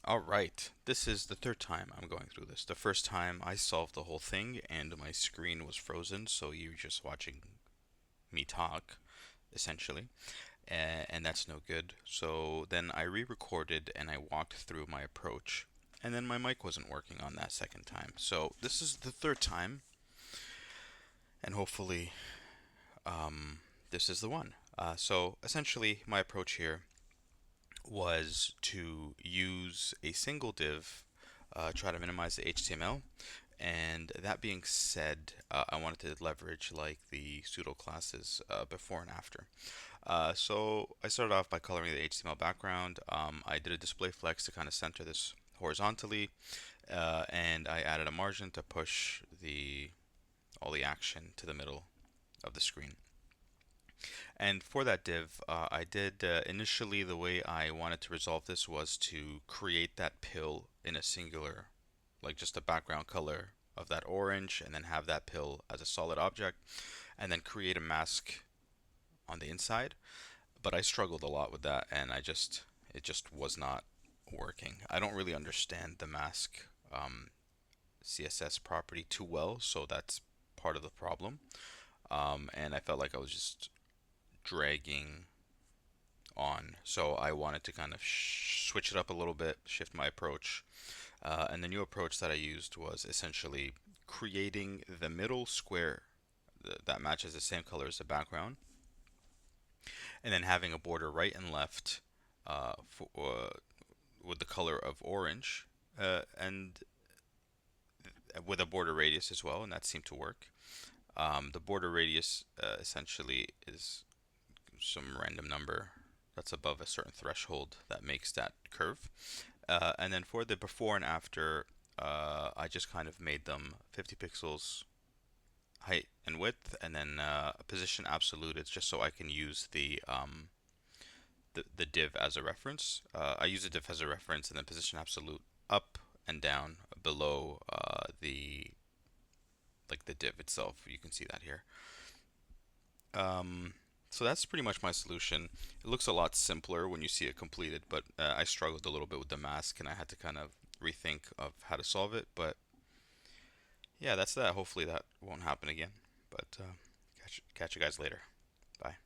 All right, this is the third time I'm going through this. The first time I solved the whole thing and my screen was frozen, so you're just watching me talk, essentially, and that's no good. So then I re-recorded and I walked through my approach, and then my mic wasn't working on that second time. So this is the third time, and hopefully, this is the one. So essentially, my approach here was to use a single div, try to minimize the HTML. And that being said, I wanted to leverage like the pseudo classes before and after. So I started off by coloring the HTML background. I did a display flex to kind of center this horizontally, and I added a margin to push the all the action to the middle of the screen. And for that div, I did initially the way I wanted to resolve this was to create that pill in a singular, like just a background color of that orange, and then have that pill as a solid object, and then create a mask on the inside. But I struggled a lot with that, and it just was not working. I don't really understand the mask CSS property too well, so that's part of the problem. And I felt like I was just dragging on. So I wanted to kind of switch it up a little bit, shift my approach. And the new approach that I used was essentially creating the middle square that matches the same color as the background, and then having a border right and left with the color of orange, and with a border radius as well, and that seemed to work. The border radius essentially is some random number that's above a certain threshold that makes that curve. And then for the before and after, I just kind of made them 50 pixels height and width, and then position absolute. It's just so I can use the div as a reference. I use the div as a reference, and then position absolute up and down below the like the div itself. You can see that here. So that's pretty much my solution. It looks a lot simpler when you see it completed, but I struggled a little bit with the mask and I had to kind of rethink of how to solve it. But yeah, that's that. Hopefully that won't happen again. But catch you guys later. Bye.